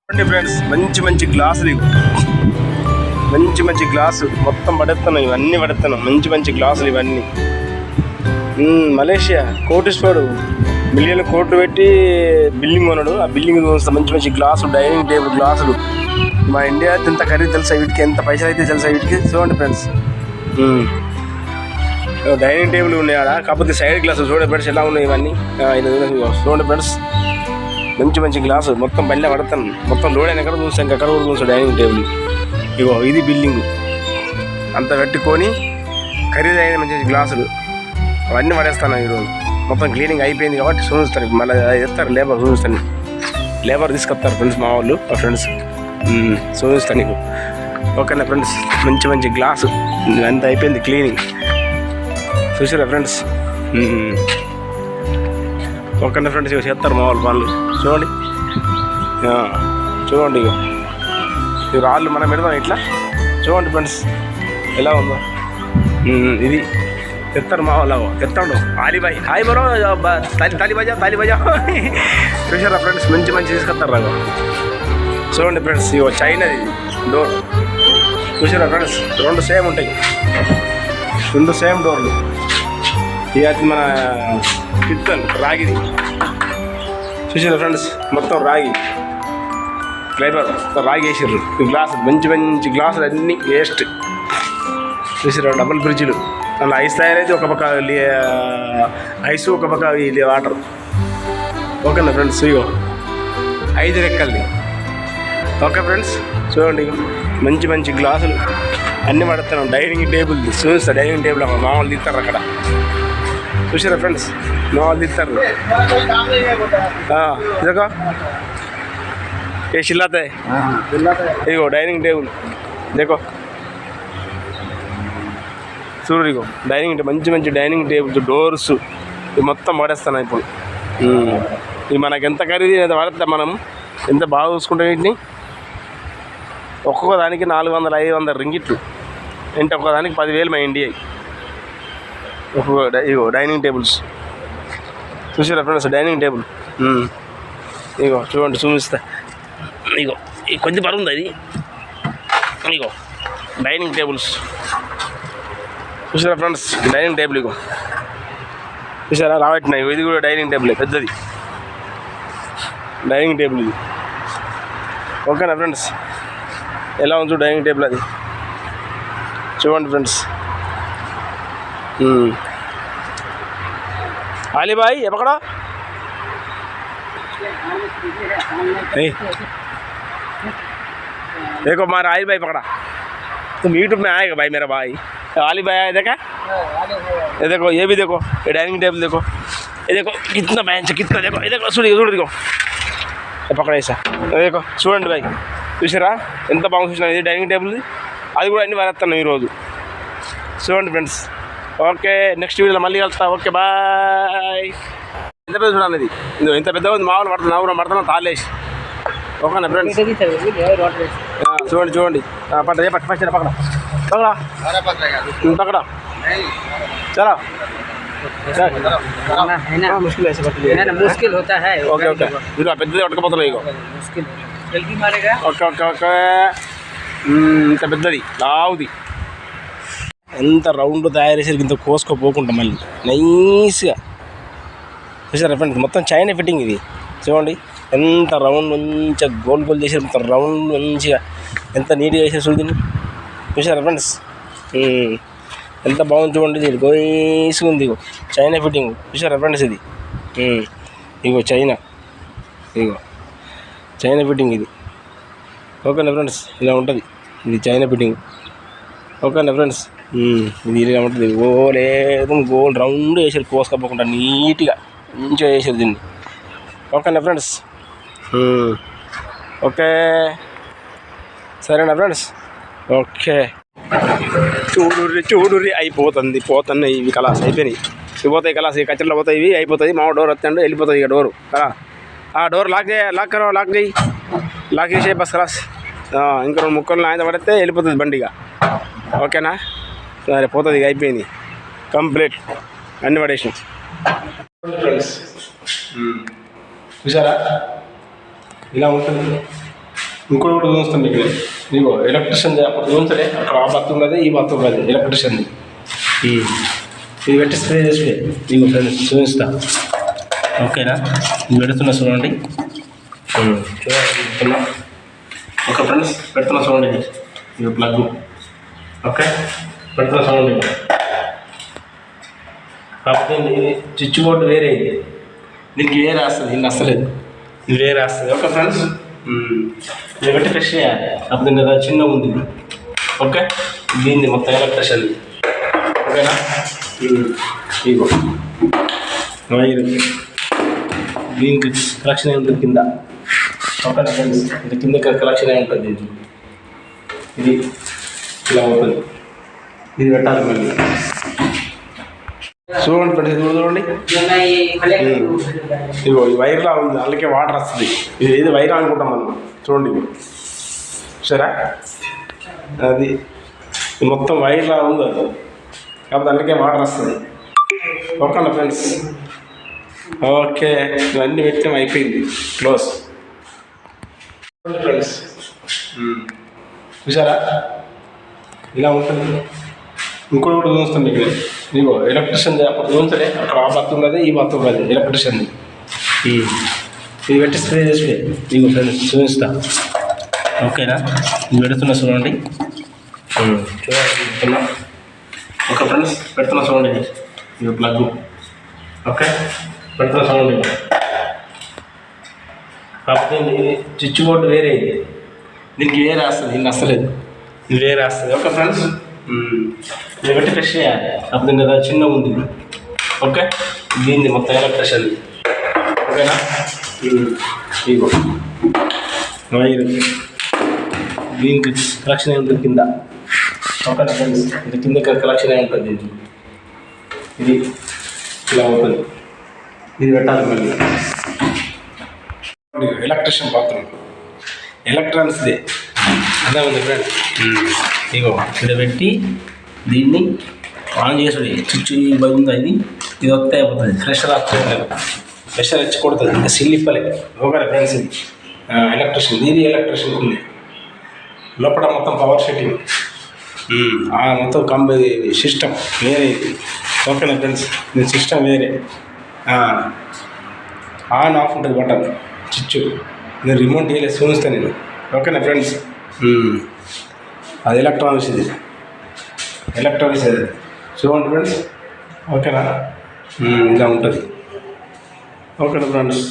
చూడండి ఫ్రెండ్స్, మంచి మంచి గ్లాసులు ఇవి. మంచి గ్లాసు మొత్తం పడేస్తున్నాం, ఇవన్నీ పడేస్తున్నాం. మంచి గ్లాసులు ఇవన్నీ. మలేషియా కోటీశ్వరుడు మిలియన్ కోట్లు పెట్టి బిల్డింగ్ కొన్నాడు. ఆ బిల్డింగ్ చూస్తే మంచి గ్లాసులు, డైనింగ్ టేబుల్ గ్లాసులు. మా ఇండియా ఎంత ఖరీదు తెలుసా వీటికి, ఎంత పైసలు అయితే తెలుసా వీటికి. చూడండి ఫ్రెండ్స్, డైనింగ్ టేబుల్ ఉన్నాయి ఆడ, కాకపోతే సైడ్ గ్లాసులు చూడండి ఫ్రెండ్స్ ఎలా ఉన్నాయి ఇవన్నీ. చూడండి ఫ్రెండ్స్, మంచి గ్లాసు మొత్తం బయట పడతాను. మొత్తం లోడ్ అయిన ఎక్కడ చూస్తాను, ఇంకెక్కడ కూడా చూస్తాను డైనింగ్ టేబుల్. ఇగో ఇది బిల్డింగ్ అంత పెట్టుకొని ఖరీదైన మంచి గ్లాసులు అవన్నీ పడేస్తాను ఈరోజు. మొత్తం క్లీనింగ్ అయిపోయింది కాబట్టి చూపిస్తాను. మళ్ళీ ఎత్తారు లేబర్, చూపిస్తాను. లేబర్ తీసుకొస్తారు ఫ్రెండ్స్, మా వాళ్ళు, మా ఫ్రెండ్స్. చూపిస్తాను నీకు. ఓకేనా ఫ్రెండ్స్, మంచి గ్లాసు అంత అయిపోయింది క్లీనింగ్. చూసారా ఫ్రెండ్స్? ఓకేనా ఫ్రెండ్స్, ఇక చేస్తారు మా వాళ్ళు పనులు. చూడండి చూడండి, ఇక రాళ్ళు మనం పెడదాం ఇట్లా. చూడండి ఫ్రెండ్స్ ఎలా ఉందో. ఇది తెస్తారు మా వాళ్ళు, తెస్తాడు ఆలిబాయ్. హాయ్ బరో, తాలిబాజా. చూసారా ఫ్రెండ్స్, మంచి తీసుకొస్తారు రాగా. చూడండి ఫ్రెండ్స్, ఇగో చైనాది డోర్. చూసారా ఫ్రెండ్స్, రెండు సేమ్ ఉంటాయి, రెండు సేమ్ డోర్లు. ఇక అది మన పిత్తల్ రాగిది. చూసారా ఫ్రెండ్స్, మొత్తం రాగి ఫ్లేవర్, రాగి వేసారు. ఈ గ్లాసులు మంచి గ్లాసులు అన్నీ వేస్ట్. చూసారా, డబుల్ ఫ్రిడ్జ్లు. అలా ఐస్ తయారైతే ఒక పక్క ఐస్, ఒక పక్క వాటర్. ఓకేనా ఫ్రెండ్స్, ఇగో 5 రెక్కల్ని. ఓకే ఫ్రెండ్స్, చూడండి మంచి గ్లాసులు అన్నీ పడుతున్నాం. డైనింగ్ టేబుల్ చూస్తా, డైనింగ్ టేబుల్ మామూలు తీస్తారు అక్కడ. చూసారా ఫ్రెండ్స్, మామూలు తీస్తారు. ఇదొక ఏ చిల్లాతే ఇగో డైనింగ్ టేబుల్. దేకో చూడు, ఇగో డైనింగ్ మంచి డైనింగ్ టేబుల్స్, డోర్స్ ఇవి మొత్తం పడేస్తాను ఇప్పుడు. ఇవి మనకి ఎంత ఖరీదు పడితే మనం ఎంత బాగా చూసుకుంటే వీటిని. ఒక్కొక్క దానికి 400-500 రింగిట్లు. అంటే ఒక్కదానికి 10,000 మా ఇండియా. ఒక్కొక్క ఇగో డైనింగ్ టేబుల్స్. చూసారా ఫ్రెండ్స్, డైనింగ్ టేబుల్. ఇగో చూడండి, చూపిస్తా. ఇగో ఇది కొద్ది బరువు ఉంది అది. ఇగో డైనింగ్ టేబుల్స్. చూసారా ఫ్రెండ్స్, డైనింగ్ టేబుల్. ఇగో చూసారా రాబట్టినా. ఇది కూడా డైనింగ్ టేబుల్, పెద్దది డైనింగ్ టేబుల్ ఇది. ఓకేనా ఫ్రెండ్స్, ఎలా ఉంచు డైనింగ్ టేబుల్ అది. చూడండి ఫ్రెండ్స్. ఆలిబాయ్ ఎక్కడ? देखो हमारा आलिल भाई पकड़ा, तुम यूट्यूब में आएगा भाई मेरा भाई. आलिल भाई आया, देखा? ये देखो, ये भी देखो, ये डाइनिंग टेबल देखो, ये देखो कितना बेंच, कितना देखो, ये देखो చూడు देखो, పక్కన వేసా. देखो చూడండి భాయ్, చూసారా ఎంత బాగా చూసినా. ఇది డైనింగ్ టేబుల్, అది కూడా అన్ని వారేస్తాను ఈరోజు. చూడండి ఫ్రెండ్స్. ఓకే, నెక్స్ట్ వీడియోలో మళ్ళీ కలుస్తా. Okay bye. ఎంత పెద్ద చూడాలి ఇది, ఇంత పెద్దగా ఉంది. మామూలు పడుతున్నా తాళేసి. ఓకేనా ఫ్రెండ్స్, చూడండి ఫస్ట్ పక్కడా చలో. मुश्किल होता है. ఓకే మీరు పెద్దది పట్టుకుపోతున్నాయి. ఇగో ఓకే ఇంత పెద్దది లావుది. ఎంత రౌండ్ తయారు చేసేది, ఇంత కోసుకోపోకుండా మళ్ళీ నైస్గా. చూసారా ఫ్రెండ్స్, మొత్తం చైనా ఫిట్టింగ్ ఇది. చూడండి ఎంత రౌండ్, మంచిగా గోల్ చేసారు. మొత్తం రౌండ్ మంచిగా ఎంత నీట్గా చేసారు చూడండి. చూసారా ఫ్రెండ్స్, ఎంత బాగుంది చూడండి. ఇది గోయిస్గా ఉంది. ఇగో చైనా ఫిట్టింగ్. చూసారా ఫ్రెండ్స్, ఇది ఇగో చైనా ఫిట్టింగ్ ఇది. ఓకేనా ఫ్రెండ్స్, ఇలా ఉంటుంది. ఇది చైనా ఫిట్టింగ్. ఓకేనా ఫ్రెండ్స్, ఇది ఇలా ఉంటుంది. లేదు గోల్ రౌండ్ వేసారు, కోసుకోపోకుండా నీట్గా మంచిగా వేసారు దీన్ని. ఓకేనా ఫ్రెండ్స్, ఓకే సరేనా ఫ్రెండ్స్. ఓకే చూడుర్రి పోతున్నాయి ఇవి. కలాస్ అయిపోయినాయి, ఇవి పోతాయి. కలాస్ ఇవి కచ్చర్లో పోతాయి, ఇవి అయిపోతాయి. మా డోర్ వస్తాడు, వెళ్ళిపోతుంది ఇక డోరు కదా. ఆ డోర్ లాక్ చేసే బస్ కలాస్. ఇంకా 2 ముక్కలు ఆయన పడితే వెళ్ళిపోతుంది బండిగా. ఓకేనా, సరే పోతుంది. ఇక అయిపోయింది కంప్లీట్, అన్ని పడేసి. ఫ్రెండ్స్ చూసారా ఇలా ఉంటుంది. ఇంకోటి కూడా చూస్తాం మీకు ఇదిగో ఎలక్ట్రిషియన్ అప్పుడు చూస్తలే అక్కడ ఆ బత్ ఉన్నది ఈ బత్ ఉన్నది ఎలక్ట్రిషియన్ది ఇది పెట్టి స్ప్రే చేసి ఇదిగో ఫ్రెండ్స్ చూపిస్తా ఓకేనా ఇది పెడుతున్నా చూడండి చూడండి ఓకే ఫ్రెండ్స్ పెడుతున్నా చూడండి ఇది ప్లగ్ ఓకే పెడుతున్నా చూడండి కాకపోతే ఇది స్విచ్ బోర్డు వేరే ఇది దీనికి వేరే వస్తుంది దీనికి వస్తలేదు ఇది వేరే వస్తుంది ఓకే ఫ్రెండ్స్ ఇది పెట్టి ఫ్రెష్ చేయాలి అప్పుడు దీని చిన్న ఉంది ఓకే దీన్ని మొత్తం ఎలక్ట్రిషియన్ ఓకేనా ఇగో వైర్ దీనికి కలెక్షన్ అయి ఉంటుంది కింద ఓకేనా ఫ్రెండ్స్ ఇది కింద కలెక్షన్ అయి ఉంటుంది ఇది ఇలా ఉంటుంది ఇది పెట్టాలి మళ్ళీ చూడండి ఫ్రెండ్స్ ఇది చూడండి ఇగో ఈ వైర్లా ఉంది అందుకే వాటర్ వస్తుంది ఇది ఏది వైర్ అనుకుంటాం మనం చూడండి సరే అది మొత్తం వైర్లా ఉంది అది కాబట్టి అందుకే వాటర్ వస్తుంది ఓకేనా ఫ్రెండ్స్ ఓకే ఇవన్నీ పెట్టడం అయిపోయింది క్లోజ్ ఫ్రెండ్స్ చూసారా ఇలా ఉంటుంది ఇంకోటి కూడా చూస్తాం మీకు ఇదిగో ఎలక్ట్రిషియన్ అప్పుడు చూస్తలే అక్కడ ఆ బత్ ఉన్నది ఈ బత్ ఉన్నది ఎలక్ట్రిషియన్ది ఇది పెట్టి స్ప్రే చేసి ఇదిగో ఫ్రెండ్స్ చూపిస్తా ఓకేనా ఇది పెడుతున్నా చూడండి చూడండి ఓకే ఫ్రెండ్స్ పెడుతున్నా చూడండి ఇది ప్లగ్ ఓకే పెడుతున్నా చూడండి కాకపోతే ఇది స్విచ్ బోర్డు వేరే ఇది దీనికి వేరే వస్తుంది దీనికి వస్తలేదు ఇది వేరే వస్తుంది ఓకే ఫ్రెండ్స్ ఇది పెట్టి ఫ్రెష్ చేయాలి అప్పుడు దీని చిన్న ఉంది ఓకే దీన్ని మొత్తం ఎలక్ట్రిషియన్ ఓకేనా ఇగో వైర్ దీనికి కలెక్షన్ అయి ఉంటుంది కింద ఓకేనా ఫ్రెండ్స్ ఇది కింద కలెక్షన్ అయి ఉంటుంది ఇది ఇలా ఉంటుంది ఇది పెట్టాలి మళ్ళీ ఎలక్ట్రిషియన్ బాత్రూమ్ ఎలక్ట్రానిక్స్ది అదే ఉంది ఫ్రెండ్ ఇగో ఇక్కడ పెట్టి దీన్ని ఆన్ చేసుడు స్విచ్ ఉంది అది ఇది వస్తే అయిపోతుంది ప్రెషర్ వస్తుంది ప్రెషర్ వచ్చి కొడుతుంది ఇంకా సిల్లిప్పలే ఓకే ఫ్రెండ్స్ ఇది ఎలక్ట్రిషియన్ ఇది ఎలక్ట్రిషియన్ ఉంది లోపల మొత్తం పవర్ సెట్టింగ్ మొత్తం సిస్టమ్ వేరే ఇది ఓకేనా ఫ్రెండ్స్ ఇది సిస్టమ్ వేరే ఆన్ ఆఫ్ ఉంటుంది బటన్ స్విచ్ నేను రిమోట్ చేయలేదు చూపిస్తాను నేను ఓకేనా ఫ్రెండ్స్ అది ఎలక్ట్రానిక్స్ ఇది ఎలక్ట్రానిక్స్ అది చూడండి ఫ్రెండ్స్ ఓకేనా ఇలా ఉంటుంది ఓకేనా ఫ్రెండ్స్